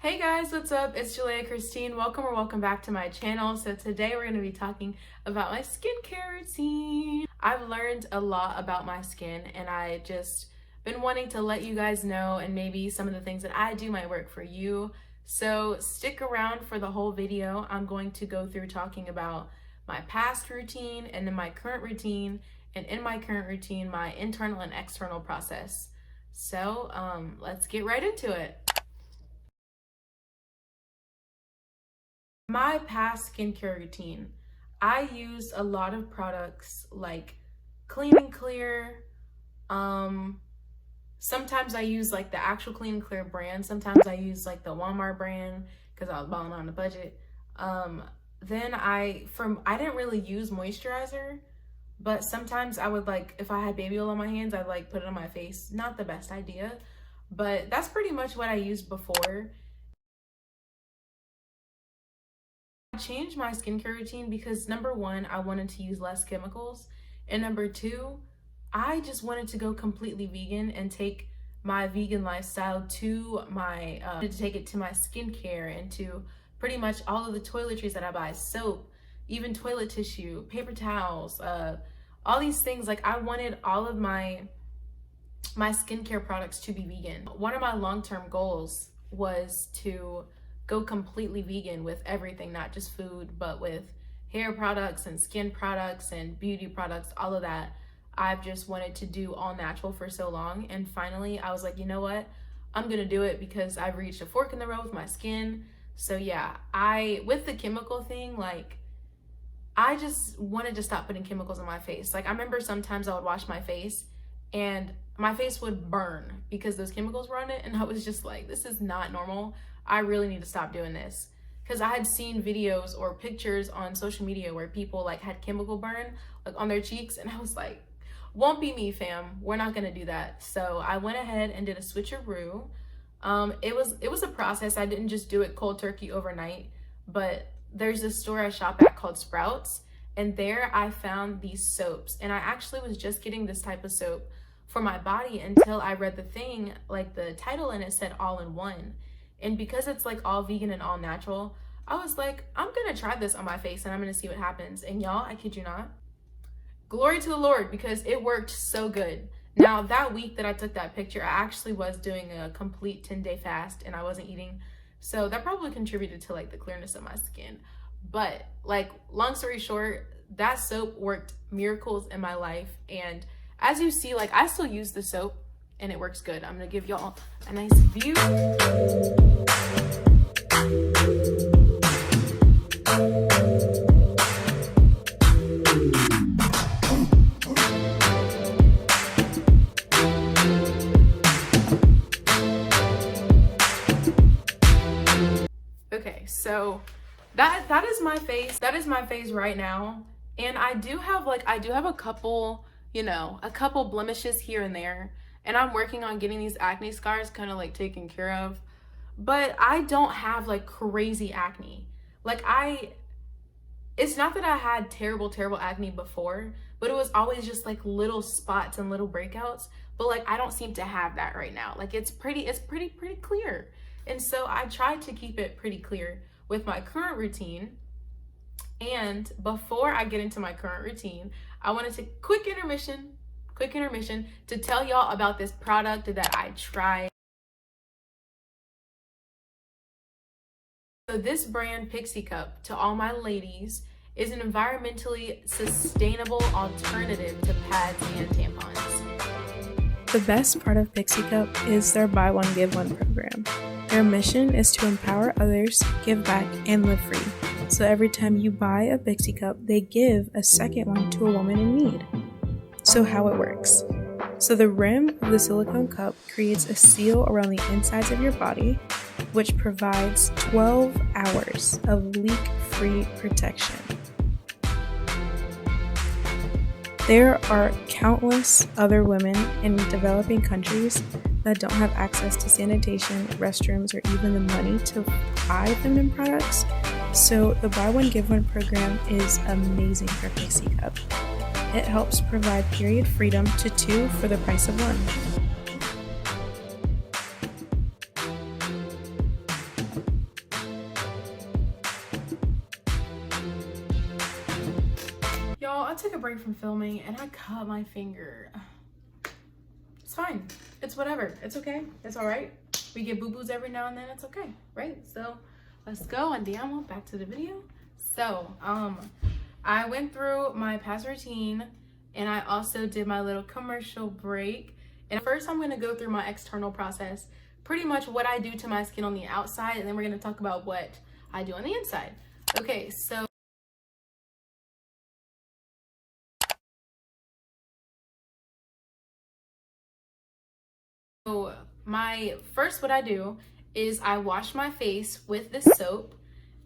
Hey guys, what's up? It's Jaleia Christine. Welcome back to my channel. So today we're going to be talking about my skincare routine. I've learned a lot about my skin and I just been wanting to let you guys know, and maybe some of the things that I do might work for you. So stick around for the whole video. I'm going to go through talking about my past routine and then my current routine, and in my current routine, my internal and external process. So let's get right into it. My past skincare routine, I used a lot of products like Clean and Clear. Sometimes I use like the actual Clean and Clear brand. Sometimes I use like the Walmart brand because I was balling on the budget. Then I didn't really use moisturizer, but sometimes I would, like, if I had baby oil on my hands, I'd like put it on my face. Not the best idea, but that's pretty much what I used before. I changed my skincare routine because number one, I wanted to use less chemicals, and number two, I just wanted to go completely vegan and take my vegan lifestyle to my to take it to my skincare and to pretty much all of the toiletries that I buy, soap, even toilet tissue, paper towels, all these things. Like, I wanted all of my skincare products to be vegan. One of my long-term goals was to go completely vegan with everything, not just food, but with hair products and skin products and beauty products, all of that. I've just wanted to do all natural for so long, and finally I was like, you know what, I'm gonna do it because I've reached a fork in the road with my skin. So yeah, with the chemical thing, like, I just wanted to stop putting chemicals on my face. Like, I remember sometimes I would wash my face and my face would burn because those chemicals were on it, and I was just like, this is not normal. I really need to stop doing this. Because I had seen videos or pictures on social media where people like had chemical burn like on their cheeks, and I was like, won't be me, fam. We're not gonna do that. So I went ahead and did a switcheroo. It was a process. I didn't just do it cold turkey overnight, but there's this store I shop at called Sprouts, and there I found these soaps, and I actually was just getting this type of soap for my body until I read the thing, like the title, and it said all in one. And because it's like all vegan and all natural, I was like, I'm gonna try this on my face and I'm gonna see what happens. And y'all, I kid you not, glory to the Lord, because it worked so good. Now, that week that I took that picture, I actually was doing a complete 10-day fast and I wasn't eating. So that probably contributed to like the clearness of my skin. But like, long story short, that soap worked miracles in my life. And as you see, like, I still use the soap and it works good. I'm gonna give y'all a nice view. Okay, so that is my face. That is my face right now. And I do have a couple, a couple blemishes here and there. And I'm working on getting these acne scars kind of like taken care of. But I don't have like crazy acne. Like, it's not that I had terrible acne before, but it was always just like little spots and little breakouts. But like, I don't seem to have that right now. Like, it's pretty clear. And so I tried to keep it pretty clear with my current routine. And before I get into my current routine, I wanted to quick intermission to tell y'all about this product that I tried. So this brand, Pixie Cup, to all my ladies, is an environmentally sustainable alternative to pads and tampons. The best part of Pixie Cup is their buy one, give one program. Their mission is to empower others, give back, and live free. So every time you buy a Pixie Cup, they give a second one to a woman in need. So how it works. So the rim of the silicone cup creates a seal around the insides of your body, which provides 12 hours of leak-free protection. There are countless other women in developing countries that don't have access to sanitation, restrooms, or even the money to buy feminine products. So the buy one, give one program is amazing for Pixie Cup. It helps provide period freedom to 2 for the price of 1. I took a break from filming and I cut my finger. It's fine. It's whatever. It's okay. It's all right. We get boo-boos every now and then. It's okay, right? So let's go. Andiamo, back to the video. So, I went through my past routine and I also did my little commercial break. And first I'm gonna go through my external process, pretty much what I do to my skin on the outside, and then we're gonna talk about what I do on the inside. Okay, so what I do is I wash my face with this soap,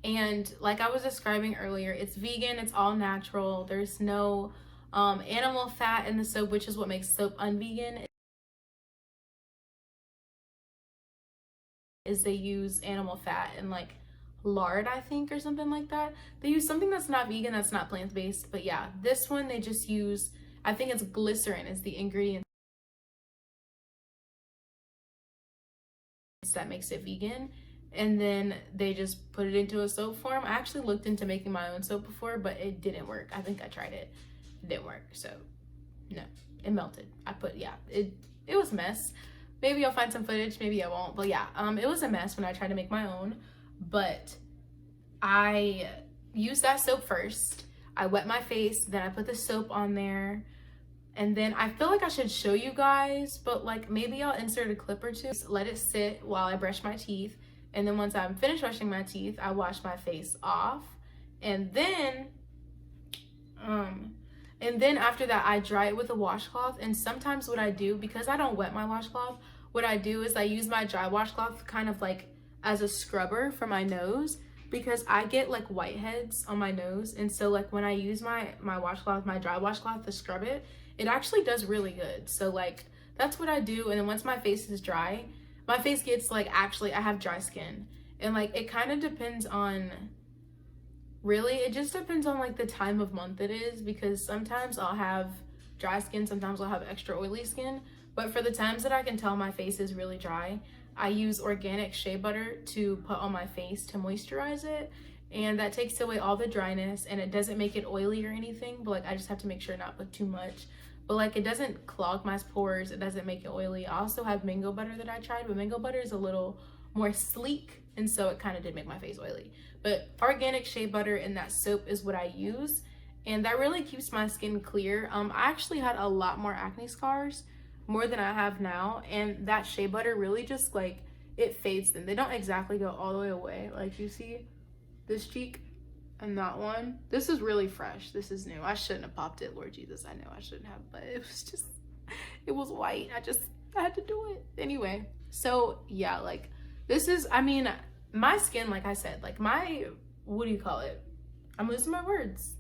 and like I was describing earlier, it's vegan, it's all natural, there's no animal fat in the soap, which is what makes soap unvegan, is they use animal fat and like lard, I think, or something like that. They use something that's not vegan, that's not plant-based, but yeah, this one they just use, I think it's glycerin is the ingredient that makes it vegan, and then they just put it into a soap form. I actually looked into making my own soap before, but it didn't work. I think I tried it. It didn't work, so no, it melted. It was a mess. Maybe I'll find some footage, maybe I won't, but yeah, it was a mess when I tried to make my own. But I used that soap first. I wet my face, then I put the soap on there, and then I feel like I should show you guys, but like maybe I'll insert a clip or two. Just let it sit while I brush my teeth, and then once I'm finished brushing my teeth, I wash my face off, and then after that I dry it with a washcloth. And sometimes what I do, because I don't wet my washcloth, what I do is I use my dry washcloth kind of like as a scrubber for my nose, because I get like whiteheads on my nose, and so like when I use my washcloth, my dry washcloth to scrub it, it actually does really good. So like that's what I do. And then once my face is dry, my face gets like, actually I have dry skin, and like it kind of depends on, really it just depends on like the time of month it is, because sometimes I'll have dry skin, sometimes I'll have extra oily skin. But for the times that I can tell my face is really dry, I use organic shea butter to put on my face to moisturize it, and that takes away all the dryness, and it doesn't make it oily or anything, but like I just have to make sure not to put too much. But like it doesn't clog my pores, it doesn't make it oily. I also have mango butter that I tried, but mango butter is a little more sleek, and so it kind of did make my face oily. But organic shea butter and that soap is what I use, and that really keeps my skin clear. I actually had a lot more acne scars, more than I have now, and that shea butter really just like, it fades them. They don't exactly go all the way away. Like you see this cheek and that one, this is really fresh, this is new. I shouldn't have popped it, Lord Jesus, I know I shouldn't have, but it was just, it was white. I had to do it anyway. So yeah, like this is, I mean, my skin, like I said, like my, what do you call it, I'm losing my words.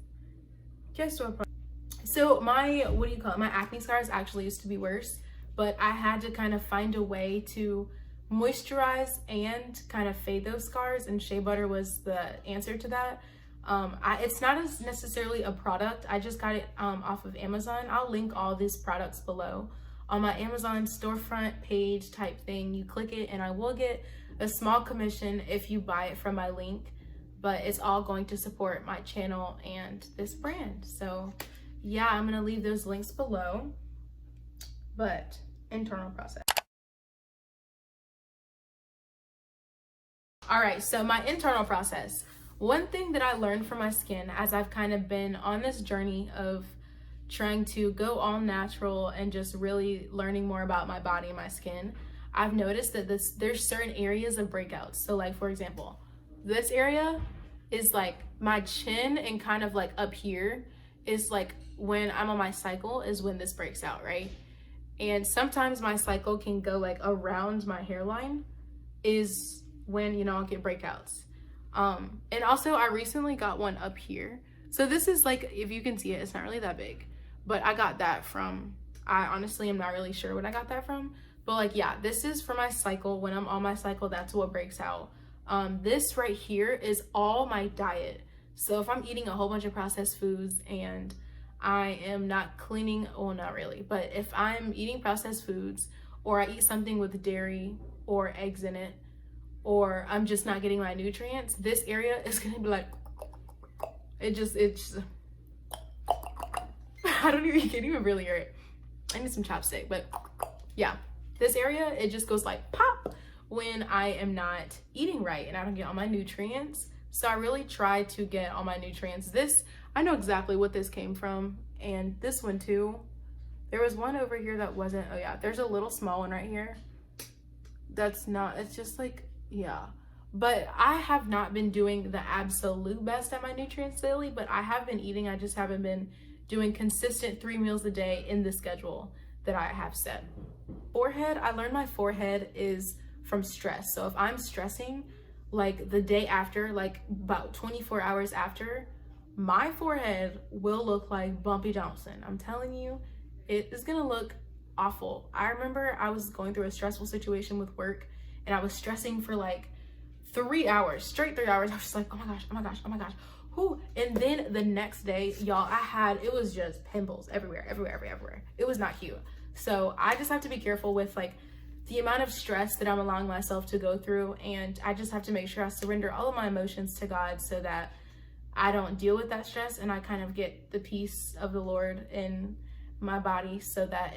So my, what do you call it, my acne scars actually used to be worse, but I had to kind of find a way to moisturize and kind of fade those scars, and shea butter was the answer to that. It's not as necessarily a product, I just got it off of Amazon. I'll link all these products below on my Amazon storefront page type thing. You click it and I will get a small commission if you buy it from my link, but it's all going to support my channel and this brand. So yeah, I'm gonna leave those links below. But internal process. All right, so my internal process. One thing that I learned from my skin as I've kind of been on this journey of trying to go all natural and just really learning more about my body and my skin, I've noticed that there's certain areas of breakouts. So like, for example, this area is like my chin, and kind of like up here is like when I'm on my cycle is when this breaks out, right? And sometimes my cycle can go like around my hairline is when, you know, I'll get breakouts. And also I recently got one up here. So this is like, if you can see it, it's not really that big, but I got that from, I honestly am not really sure what I got that from, but like, yeah, this is for my cycle. When I'm on my cycle, that's what breaks out. This right here is all my diet. So if I'm eating a whole bunch of processed foods and I am not cleaning, well, not really, but if I'm eating processed foods, or I eat something with dairy or eggs in it, or I'm just not getting my nutrients, this area is gonna be like, it's You can't even really hear it. I need some chapstick, but yeah, this area, it just goes like pop when I am not eating right and I don't get all my nutrients. So I really try to get all my nutrients. This, I know exactly what this came from, and this one too. There was one over here that wasn't, oh yeah, there's a little small one right here. That's not, it's just like, yeah. But I have not been doing the absolute best at my nutrients lately, but I have been eating. I just haven't been doing consistent 3 meals a day in the schedule that I have set. Forehead, I learned my forehead is from stress. So if I'm stressing, like the day after, like about 24 hours after, my forehead will look like Bumpy Johnson. I'm telling you, it is gonna look awful. I remember I was going through a stressful situation with work and I was stressing for like 3 hours, straight 3 hours. I was just like, oh my gosh, oh my gosh, oh my gosh. Who? And then the next day, y'all, it was just pimples everywhere. It was not cute. So I just have to be careful with like the amount of stress that I'm allowing myself to go through. And I just have to make sure I surrender all of my emotions to God so that I don't deal with that stress and I kind of get the peace of the Lord in my body so that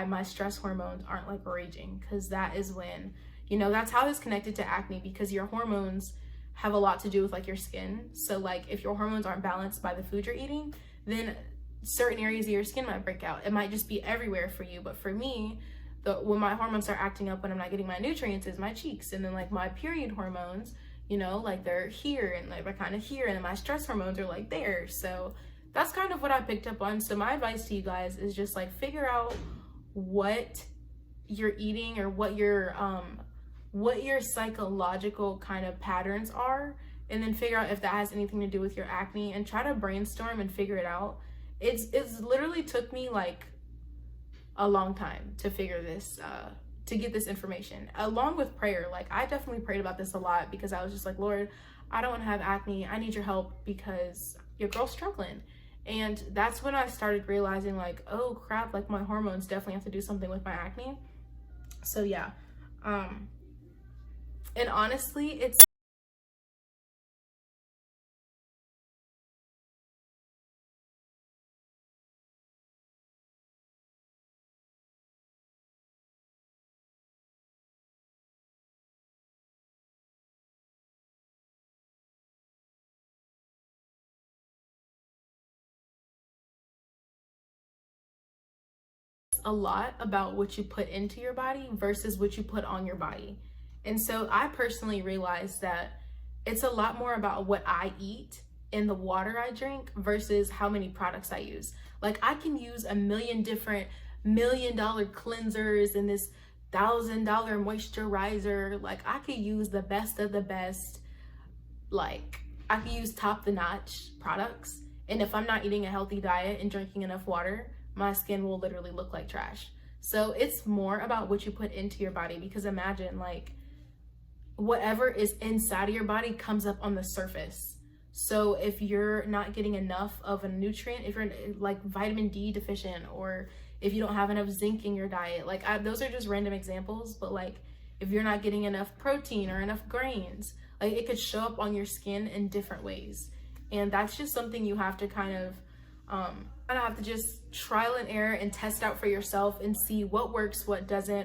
my stress hormones aren't like raging, because that is when, that's how it's connected to acne, because your hormones have a lot to do with like your skin. So like if your hormones aren't balanced by the food you're eating, then certain areas of your skin might break out. It might just be everywhere for you, but for me, when my hormones start acting up when I'm not getting my nutrients is my cheeks, and then like my period hormones, like they're here and like they're kind of here, and then my stress hormones are like there. So that's kind of what I picked up on. So my advice to you guys is just like figure out what you're eating or what your psychological kind of patterns are, and then figure out if that has anything to do with your acne and try to brainstorm and figure it out. It's literally took me like a long time to figure this to get this information, along with prayer. Like I definitely prayed about this a lot because I was just like, Lord, I don't want to have acne. I need your help because your girl's struggling. And that's when I started realizing like, oh crap, like my hormones definitely have to do something with my acne. So yeah, and honestly, it's a lot about what you put into your body versus what you put on your body. And so I personally realized that it's a lot more about what I eat and the water I drink versus how many products I use. Like I can use a million different $1 million cleansers and this $1,000 moisturizer. Like I could use the best of the best. Like I could use top the notch products. And if I'm not eating a healthy diet and drinking enough water, my skin will literally look like trash. So it's more about what you put into your body, because imagine like whatever is inside of your body comes up on the surface. So if you're not getting enough of a nutrient, if you're like vitamin D deficient, or if you don't have enough zinc in your diet, like those are just random examples, but like if you're not getting enough protein or enough grains, like it could show up on your skin in different ways. And that's just something you have to kind of just trial and error and test out for yourself and see what works, what doesn't,